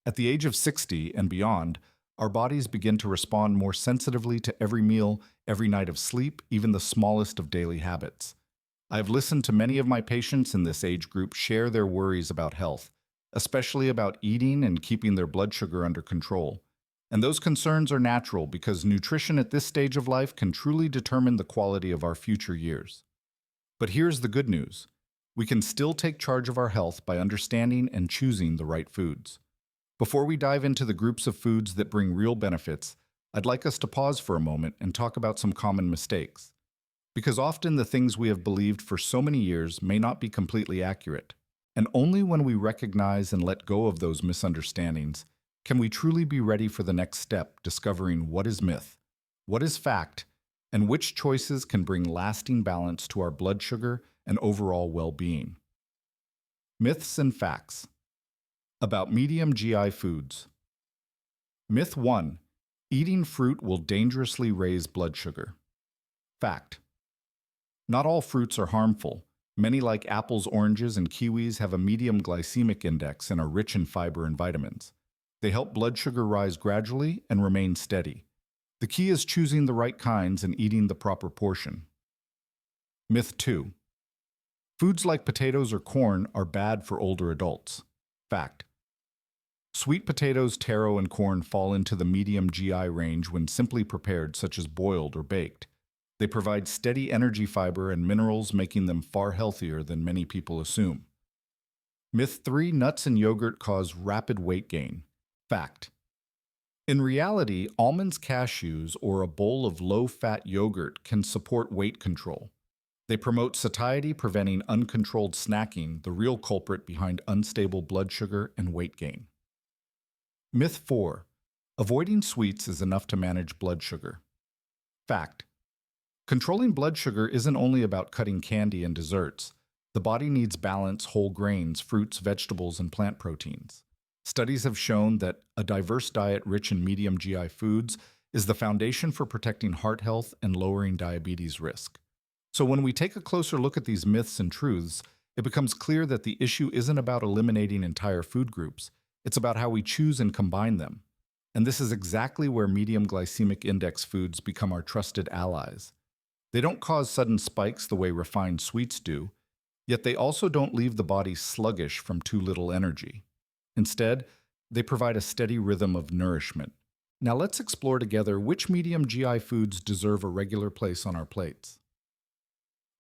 At the age of 60 and beyond, our bodies begin to respond more sensitively to every meal, every night of sleep, even the smallest of daily habits. I have listened to many of my patients in this age group share their worries about health, especially about eating and keeping their blood sugar under control. And those concerns are natural because nutrition at this stage of life can truly determine the quality of our future years. But here's the good news. We can still take charge of our health by understanding and choosing the right foods. Before we dive into the groups of foods that bring real benefits, I'd like us to pause for a moment and talk about some common mistakes. Because often the things we have believed for so many years may not be completely accurate. And only when we recognize and let go of those misunderstandings can we truly be ready for the next step, discovering what is myth, what is fact, and which choices can bring lasting balance to our blood sugar and overall well-being. Myths and facts about medium GI foods. Myth 1. Eating fruit will dangerously raise blood sugar. Fact. Not all fruits are harmful. Many, like apples, oranges, and kiwis, have a medium glycemic index and are rich in fiber and vitamins. They help blood sugar rise gradually and remain steady. The key is choosing the right kinds and eating the proper portion. Myth 2. Foods like potatoes or corn are bad for older adults. Fact. Sweet potatoes, taro, and corn fall into the medium GI range when simply prepared, such as boiled or baked. They provide steady energy, fiber, and minerals, making them far healthier than many people assume. Myth 3. Nuts and yogurt cause rapid weight gain. Fact. In reality, almonds, cashews, or a bowl of low-fat yogurt can support weight control. They promote satiety, preventing uncontrolled snacking, the real culprit behind unstable blood sugar and weight gain. Myth 4. Avoiding sweets is enough to manage blood sugar. Fact. Controlling blood sugar isn't only about cutting candy and desserts. The body needs balance, whole grains, fruits, vegetables, and plant proteins. Studies have shown that a diverse diet rich in medium GI foods is the foundation for protecting heart health and lowering diabetes risk. So when we take a closer look at these myths and truths, it becomes clear that the issue isn't about eliminating entire food groups. It's about how we choose and combine them. And this is exactly where medium glycemic index foods become our trusted allies. They don't cause sudden spikes the way refined sweets do, yet they also don't leave the body sluggish from too little energy. Instead, they provide a steady rhythm of nourishment. Now let's explore together which medium GI foods deserve a regular place on our plates.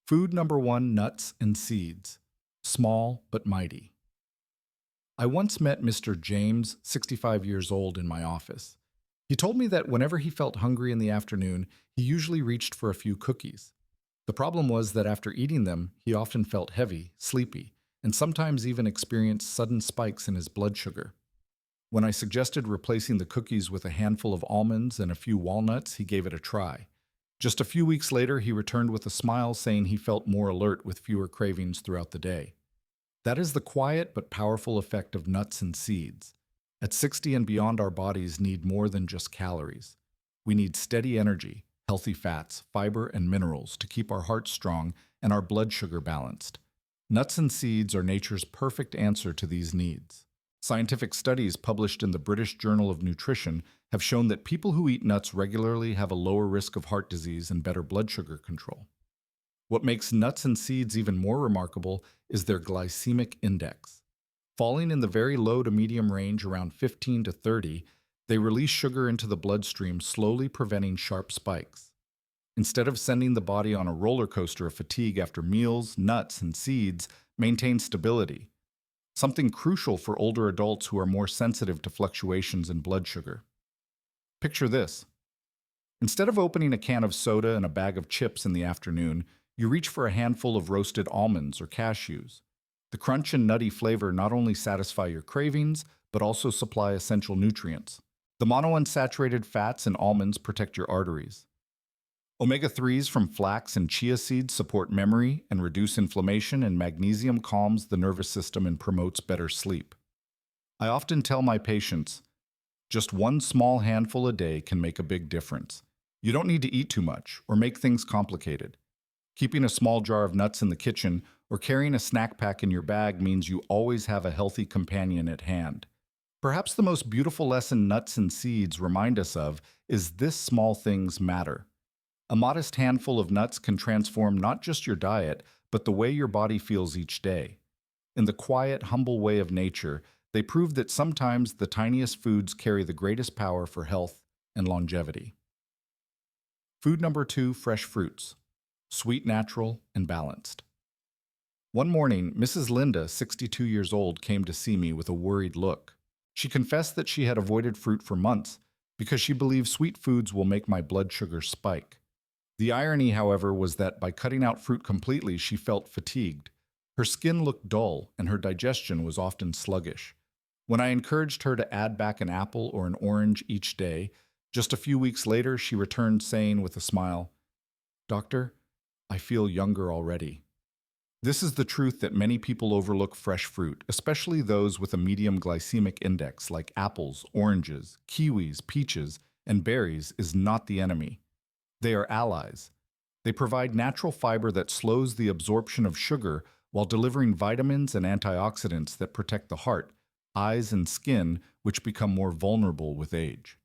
Food number 1. Nuts and seeds. Small but mighty. I once met Mr. James, 65 years old, in my office. He told me that whenever he felt hungry in the afternoon, he usually reached for a few cookies. The problem was that after eating them, he often felt heavy, sleepy, and sometimes even experienced sudden spikes in his blood sugar. When I suggested replacing the cookies with a handful of almonds and a few walnuts, he gave it a try. Just a few weeks later, he returned with a smile, saying he felt more alert with fewer cravings throughout the day. That is the quiet but powerful effect of nuts and seeds. At 60 and beyond, our bodies need more than just calories. We need steady energy, healthy fats, fiber, and minerals to keep our hearts strong and our blood sugar balanced. Nuts and seeds are nature's perfect answer to these needs. Scientific studies published in the British Journal of Nutrition have shown that people who eat nuts regularly have a lower risk of heart disease and better blood sugar control. What makes nuts and seeds even more remarkable is their glycemic index. Falling in the very low to medium range around 15 to 30, they release sugar into the bloodstream, slowly preventing sharp spikes. Instead of sending the body on a roller coaster of fatigue after meals, nuts and seeds maintain stability, something crucial for older adults who are more sensitive to fluctuations in blood sugar. Picture this. Instead of opening a can of soda and a bag of chips in the afternoon, you reach for a handful of roasted almonds or cashews. The crunch and nutty flavor not only satisfy your cravings, but also supply essential nutrients. The monounsaturated fats in almonds protect your arteries. Omega-3s from flax and chia seeds support memory and reduce inflammation, and magnesium calms the nervous system and promotes better sleep. I often tell my patients, just one small handful a day can make a big difference. You don't need to eat too much or make things complicated. Keeping a small jar of nuts in the kitchen or carrying a snack pack in your bag means you always have a healthy companion at hand. Perhaps the most beautiful lesson nuts and seeds remind us of is this: small things matter. A modest handful of nuts can transform not just your diet, but the way your body feels each day. In the quiet, humble way of nature, they prove that sometimes the tiniest foods carry the greatest power for health and longevity. Food number 2, fresh fruits. Sweet, natural, and balanced. One morning, Mrs. Linda, 62 years old, came to see me with a worried look. She confessed that she had avoided fruit for months because she believed sweet foods will make my blood sugar spike. The irony, however, was that by cutting out fruit completely, she felt fatigued. Her skin looked dull, and her digestion was often sluggish. When I encouraged her to add back an apple or an orange each day, just a few weeks later she returned saying with a smile, "Doctor, I feel younger already." This is the truth that many people overlook: fresh fruit, especially those with a medium glycemic index like apples, oranges, kiwis, peaches, and berries, is not the enemy. They are allies. They provide natural fiber that slows the absorption of sugar while delivering vitamins and antioxidants that protect the heart, eyes, and skin, which become more vulnerable with age.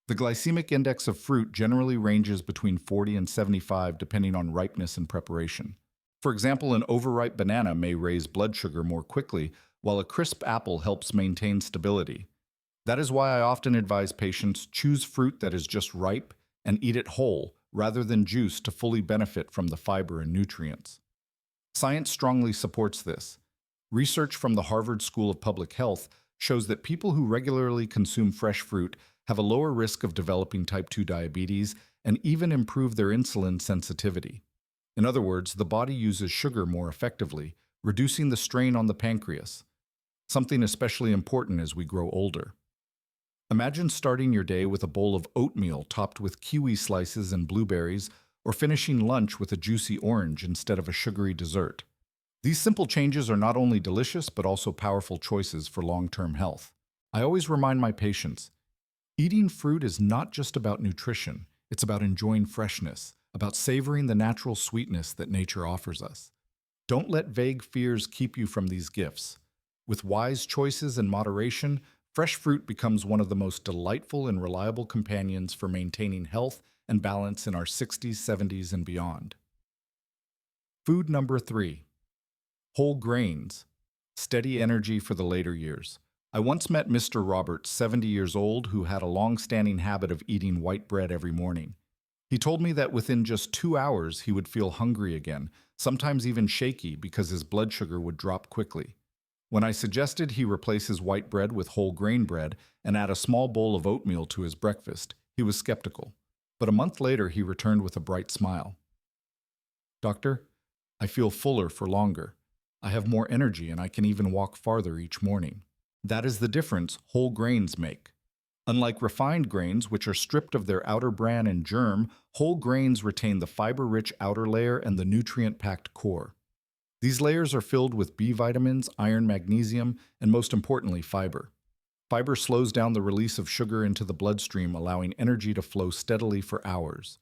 The glycemic index of fruit generally ranges between 40 and 75 depending on ripeness and preparation. For example, an overripe banana may raise blood sugar more quickly, while a crisp apple helps maintain stability. That is why I often advise patients choose fruit that is just ripe and eat it whole, rather than juice, to fully benefit from the fiber and nutrients. Science strongly supports this. Research from the Harvard School of Public Health shows that people who regularly consume fresh fruit have a lower risk of developing type 2 diabetes and even improve their insulin sensitivity. In other words, the body uses sugar more effectively, reducing the strain on the pancreas, something especially important as we grow older. Imagine starting your day with a bowl of oatmeal topped with kiwi slices and blueberries, or finishing lunch with a juicy orange instead of a sugary dessert. These simple changes are not only delicious but also powerful choices for long-term health. I always remind my patients, eating fruit is not just about nutrition, it's about enjoying freshness, about savoring the natural sweetness that nature offers us. Don't let vague fears keep you from these gifts. With wise choices and moderation, fresh fruit becomes one of the most delightful and reliable companions for maintaining health and balance in our 60s, 70s, and beyond. Food number 3. Whole grains. Steady energy for the later years. I once met Mr. Roberts, 70 years old, who had a long-standing habit of eating white bread every morning. He told me that within just 2 hours he would feel hungry again, sometimes even shaky because his blood sugar would drop quickly. When I suggested he replace his white bread with whole grain bread and add a small bowl of oatmeal to his breakfast, he was skeptical. But a month later he returned with a bright smile. "Doctor, I feel fuller for longer. I have more energy and I can even walk farther each morning." That is the difference whole grains make. Unlike refined grains, which are stripped of their outer bran and germ, whole grains retain the fiber-rich outer layer and the nutrient-packed core. These layers are filled with B vitamins, iron, magnesium, and most importantly, fiber. Fiber slows down the release of sugar into the bloodstream, allowing energy to flow steadily for hours.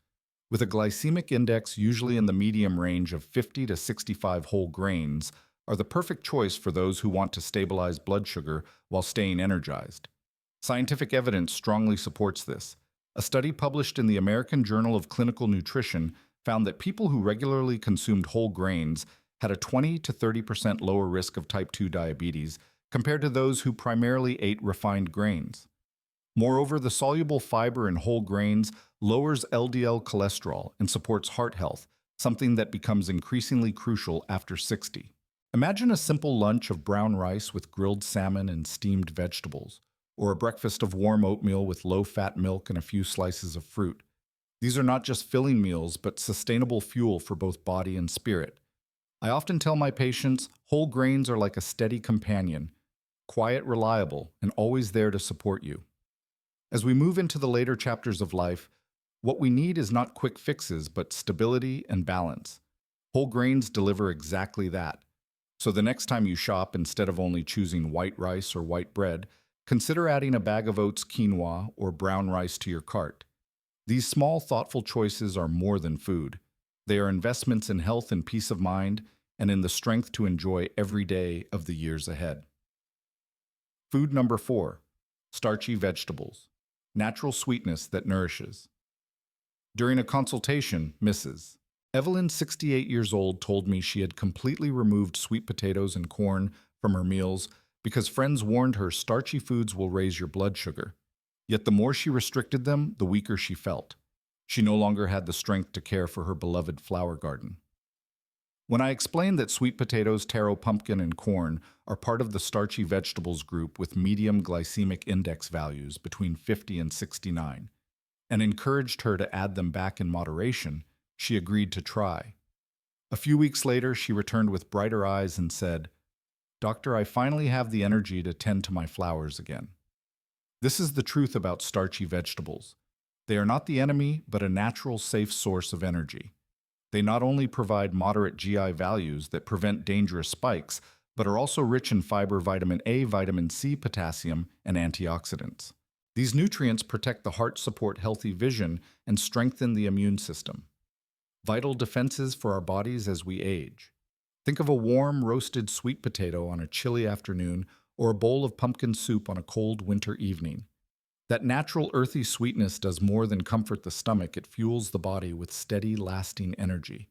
With a glycemic index usually in the medium range of 50 to 65, whole grains are the perfect choice for those who want to stabilize blood sugar while staying energized. Scientific evidence strongly supports this. A study published in the American Journal of Clinical Nutrition found that people who regularly consumed whole grains had a 20 to 30% lower risk of type 2 diabetes compared to those who primarily ate refined grains. Moreover, the soluble fiber in whole grains lowers LDL cholesterol and supports heart health, something that becomes increasingly crucial after 60. Imagine a simple lunch of brown rice with grilled salmon and steamed vegetables, or a breakfast of warm oatmeal with low-fat milk and a few slices of fruit. These are not just filling meals, but sustainable fuel for both body and spirit. I often tell my patients, whole grains are like a steady companion, quiet, reliable, and always there to support you. As we move into the later chapters of life, what we need is not quick fixes, but stability and balance. Whole grains deliver exactly that. So the next time you shop, instead of only choosing white rice or white bread, consider adding a bag of oats, quinoa, or brown rice to your cart. These small, thoughtful choices are more than food. They are investments in health and peace of mind, and in the strength to enjoy every day of the years ahead. Food number 4, starchy vegetables, natural sweetness that nourishes. During a consultation, Mrs. Evelyn, 68 years old, told me she had completely removed sweet potatoes and corn from her meals because friends warned her starchy foods will raise your blood sugar. Yet the more she restricted them, the weaker she felt. She no longer had the strength to care for her beloved flower garden. When I explained that sweet potatoes, taro, pumpkin, and corn are part of the starchy vegetables group with medium glycemic index values between 50 and 69, and encouraged her to add them back in moderation, she agreed to try. A few weeks later, she returned with brighter eyes and said, "Doctor, I finally have the energy to tend to my flowers again." This is the truth about starchy vegetables. They are not the enemy, but a natural, safe source of energy. They not only provide moderate GI values that prevent dangerous spikes, but are also rich in fiber, vitamin A, vitamin C, potassium, and antioxidants. These nutrients protect the heart, support healthy vision, and strengthen the immune system. Vital defenses for our bodies as we age. Think of a warm, roasted sweet potato on a chilly afternoon or a bowl of pumpkin soup on a cold winter evening. That natural earthy sweetness does more than comfort the stomach, it fuels the body with steady, lasting energy.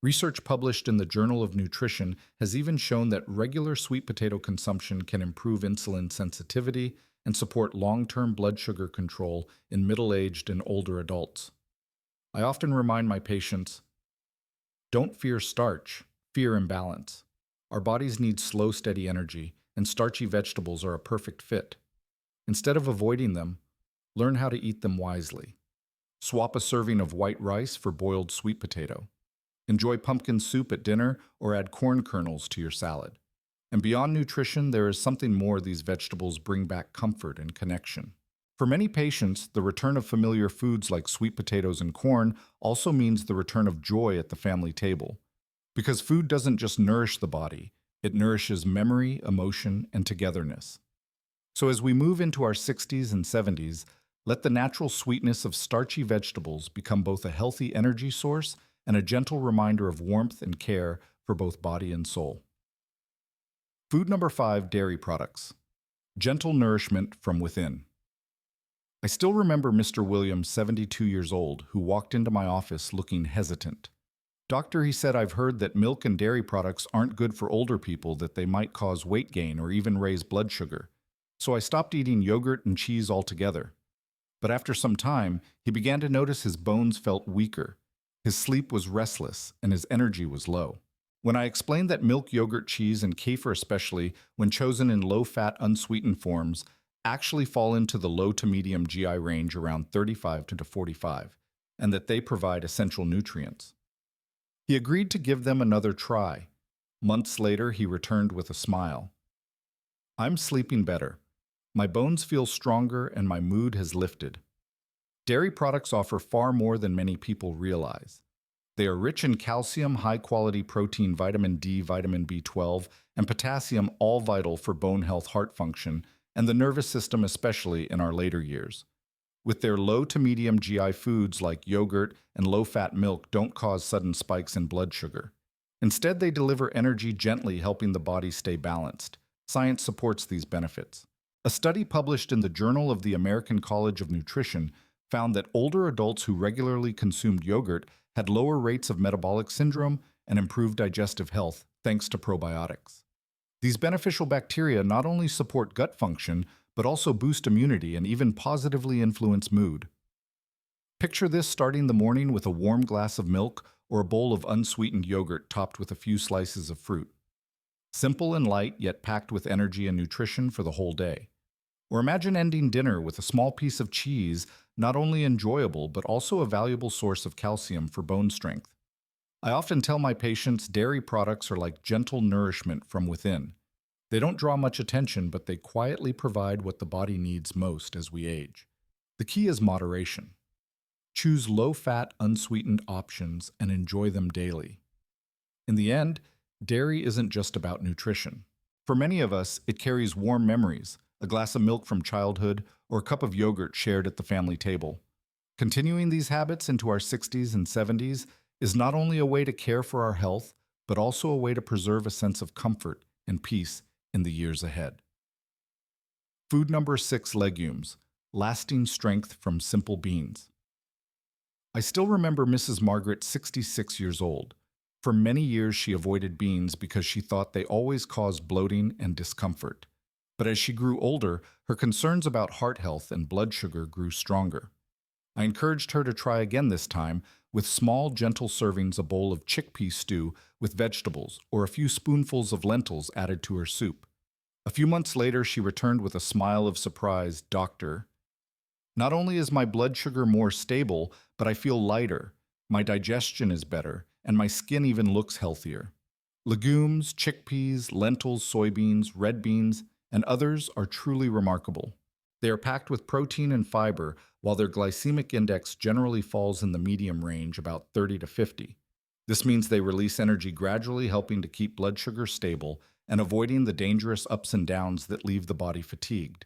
Research published in the Journal of Nutrition has even shown that regular sweet potato consumption can improve insulin sensitivity and support long-term blood sugar control in middle-aged and older adults. I often remind my patients, don't fear starch, fear imbalance. Our bodies need slow, steady energy, and starchy vegetables are a perfect fit. Instead of avoiding them, learn how to eat them wisely. Swap a serving of white rice for boiled sweet potato. Enjoy pumpkin soup at dinner or add corn kernels to your salad. And beyond nutrition, there is something more. These vegetables bring back comfort and connection. For many patients, the return of familiar foods like sweet potatoes and corn also means the return of joy at the family table. Because food doesn't just nourish the body, it nourishes memory, emotion, and togetherness. So as we move into our 60s and 70s, let the natural sweetness of starchy vegetables become both a healthy energy source and a gentle reminder of warmth and care for both body and soul. Food number 5, dairy products. Gentle nourishment from within. I still remember Mr. Williams, 72 years old, who walked into my office looking hesitant. "Doctor," he said, "I've heard that milk and dairy products aren't good for older people, that they might cause weight gain or even raise blood sugar. So I stopped eating yogurt and cheese altogether." But after some time, he began to notice his bones felt weaker. His sleep was restless, and his energy was low. When I explained that milk, yogurt, cheese, and kefir, especially when chosen in low-fat, unsweetened forms, actually fall into the low to medium GI range around 35 to 45, and that they provide essential nutrients, he agreed to give them another try. Months later, he returned with a smile. "I'm sleeping better. My bones feel stronger and my mood has lifted." Dairy products offer far more than many people realize. They are rich in calcium, high-quality protein, vitamin D, vitamin B12, and potassium, all vital for bone health, heart function, and the nervous system, especially in our later years. With their low to medium GI foods like yogurt and low-fat milk don't cause sudden spikes in blood sugar. Instead, they deliver energy gently, helping the body stay balanced. Science supports these benefits. A study published in the Journal of the American College of Nutrition found that older adults who regularly consumed yogurt had lower rates of metabolic syndrome and improved digestive health thanks to probiotics. These beneficial bacteria not only support gut function, but also boost immunity and even positively influence mood. Picture this: starting the morning with a warm glass of milk or a bowl of unsweetened yogurt topped with a few slices of fruit. Simple and light, yet packed with energy and nutrition for the whole day. Or imagine ending dinner with a small piece of cheese, not only enjoyable, but also a valuable source of calcium for bone strength. I often tell my patients dairy products are like gentle nourishment from within. They don't draw much attention, but they quietly provide what the body needs most as we age. The key is moderation. Choose low-fat, unsweetened options and enjoy them daily. In the end, dairy isn't just about nutrition. For many of us, it carries warm memories, a glass of milk from childhood, or a cup of yogurt shared at the family table. Continuing these habits into our 60s and 70s is not only a way to care for our health, but also a way to preserve a sense of comfort and peace in the years ahead. Food number 6, legumes, lasting strength from simple beans. I still remember Mrs. Margaret, 66 years old. For many years, she avoided beans because she thought they always caused bloating and discomfort. But as she grew older, her concerns about heart health and blood sugar grew stronger. I encouraged her to try again this time with small, gentle servings, a bowl of chickpea stew with vegetables, or a few spoonfuls of lentils added to her soup. A few months later, she returned with a smile of surprise. "Doctor, not only is my blood sugar more stable, but I feel lighter, my digestion is better, and my skin even looks healthier." Legumes, chickpeas, lentils, soybeans, red beans, and others are truly remarkable. They are packed with protein and fiber, while their glycemic index generally falls in the medium range, about 30 to 50. This means they release energy gradually, helping to keep blood sugar stable and avoiding the dangerous ups and downs that leave the body fatigued.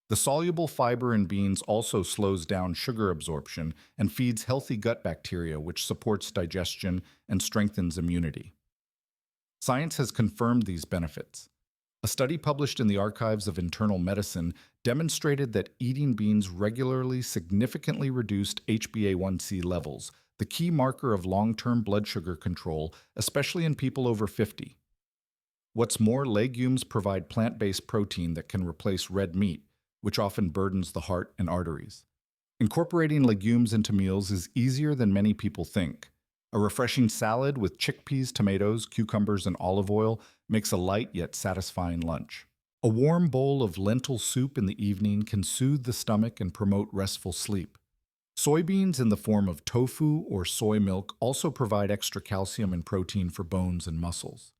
The soluble fiber in beans also slows down sugar absorption and feeds healthy gut bacteria, which supports digestion and strengthens immunity. Science has confirmed these benefits. A study published in the Archives of Internal Medicine demonstrated that eating beans regularly significantly reduced HbA1c levels, the key marker of long-term blood sugar control, especially in people over 50. What's more, legumes provide plant-based protein that can replace red meat, which often burdens the heart and arteries. Incorporating legumes into meals is easier than many people think. A refreshing salad with chickpeas, tomatoes, cucumbers, and olive oil makes a light yet satisfying lunch. A warm bowl of lentil soup in the evening can soothe the stomach and promote restful sleep. Soybeans in the form of tofu or soy milk also provide extra calcium and protein for bones and muscles.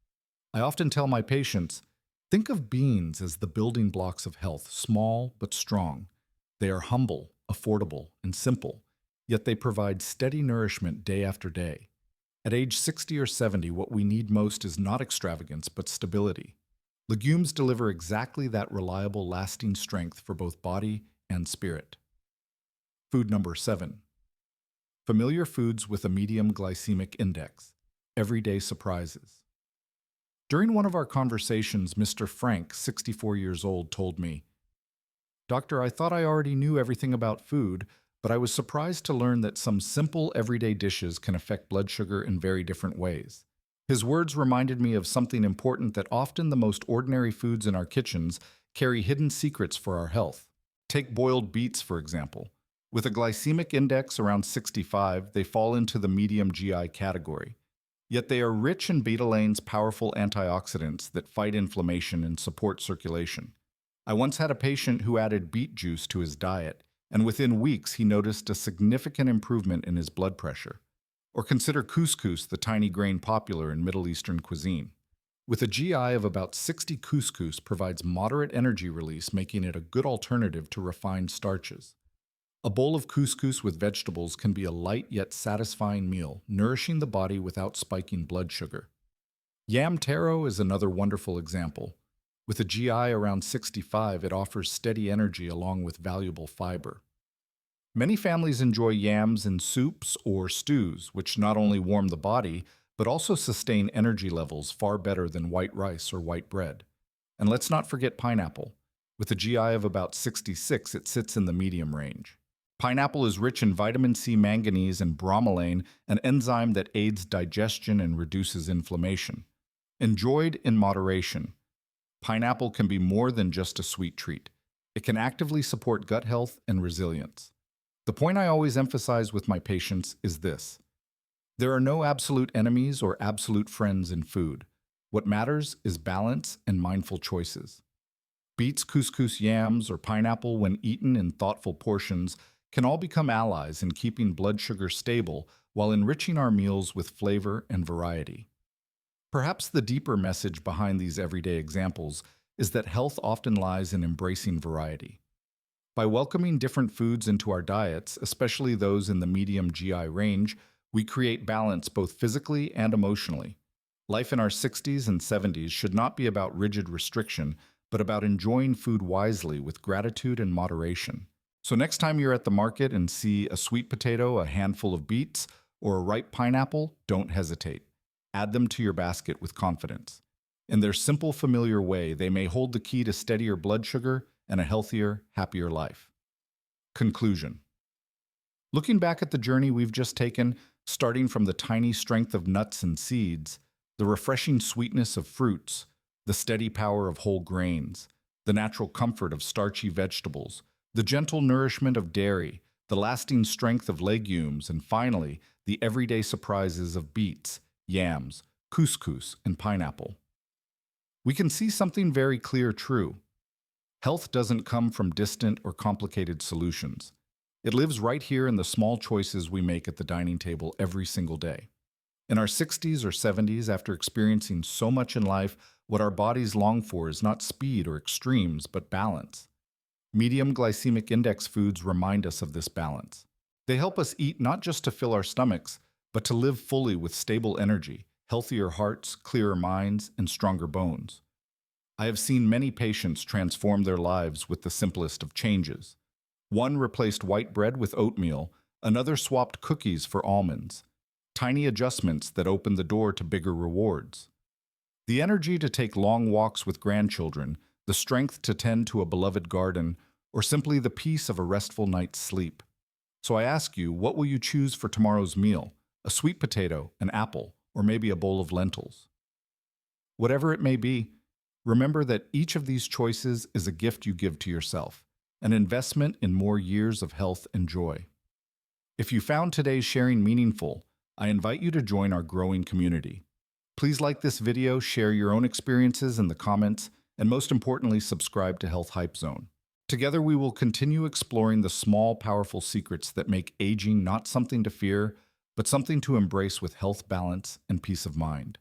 I often tell my patients, think of beans as the building blocks of health, small but strong. They are humble, affordable, and simple, yet they provide steady nourishment day after day. At age 60 or 70, what we need most is not extravagance, but stability. Legumes deliver exactly that reliable, lasting strength for both body and spirit. Food number 7. Familiar foods with a medium glycemic index. Everyday surprises. During one of our conversations, Mr. Frank, 64 years old, told me, "Doctor, I thought I already knew everything about food, but I was surprised to learn that some simple everyday dishes can affect blood sugar in very different ways." His words reminded me of something important, that often the most ordinary foods in our kitchens carry hidden secrets for our health. Take boiled beets, for example. With a glycemic index around 65, they fall into the medium GI category. Yet they are rich in betalains, powerful antioxidants that fight inflammation and support circulation. I once had a patient who added beet juice to his diet, and within weeks he noticed a significant improvement in his blood pressure. Or consider couscous, the tiny grain popular in Middle Eastern cuisine. With a GI of about 60, couscous provides moderate energy release, making it a good alternative to refined starches. A bowl of couscous with vegetables can be a light yet satisfying meal, nourishing the body without spiking blood sugar. Yam taro is another wonderful example. With a GI around 65, it offers steady energy along with valuable fiber. Many families enjoy yams in soups or stews, which not only warm the body, but also sustain energy levels far better than white rice or white bread. And let's not forget pineapple. With a GI of about 66, it sits in the medium range. Pineapple is rich in vitamin C, manganese, and bromelain, an enzyme that aids digestion and reduces inflammation. Enjoyed in moderation, pineapple can be more than just a sweet treat. It can actively support gut health and resilience. The point I always emphasize with my patients is this: there are no absolute enemies or absolute friends in food. What matters is balance and mindful choices. Beets, couscous, yams, or pineapple, when eaten in thoughtful portions, can all become allies in keeping blood sugar stable while enriching our meals with flavor and variety. Perhaps the deeper message behind these everyday examples is that health often lies in embracing variety. By welcoming different foods into our diets, especially those in the medium GI range, we create balance both physically and emotionally. Life in our 60s and 70s should not be about rigid restriction, but about enjoying food wisely with gratitude and moderation. So next time you're at the market and see a sweet potato, a handful of beets, or a ripe pineapple, don't hesitate. Add them to your basket with confidence. In their simple, familiar way, they may hold the key to steadier blood sugar and a healthier, happier life. Conclusion. Looking back at the journey we've just taken, starting from the tiny strength of nuts and seeds, the refreshing sweetness of fruits, the steady power of whole grains, the natural comfort of starchy vegetables, the gentle nourishment of dairy, the lasting strength of legumes, and finally, the everyday surprises of beets, yams, couscous, and pineapple. We can see something very clear true. Health doesn't come from distant or complicated solutions. It lives right here in the small choices we make at the dining table every single day. In our 60s or 70s, after experiencing so much in life, what our bodies long for is not speed or extremes, but balance. Medium Glycemic Index Foods remind us of this balance. They help us eat not just to fill our stomachs, but to live fully with stable energy, healthier hearts, clearer minds, and stronger bones. I have seen many patients transform their lives with the simplest of changes. One replaced white bread with oatmeal, another swapped cookies for almonds. Tiny adjustments that open the door to bigger rewards. The energy to take long walks with grandchildren, the strength to tend to a beloved garden, or simply the peace of a restful night's sleep. So I ask you, what will you choose for tomorrow's meal? A sweet potato, an apple, or maybe a bowl of lentils? Whatever it may be, remember that each of these choices is a gift you give to yourself, an investment in more years of health and joy. If you found today's sharing meaningful, I invite you to join our growing community. Please like this video, share your own experiences in the comments, and most importantly, subscribe to Health Hype Zone. Together we will continue exploring the small, powerful secrets that make aging not something to fear, but something to embrace with health, balance, and peace of mind.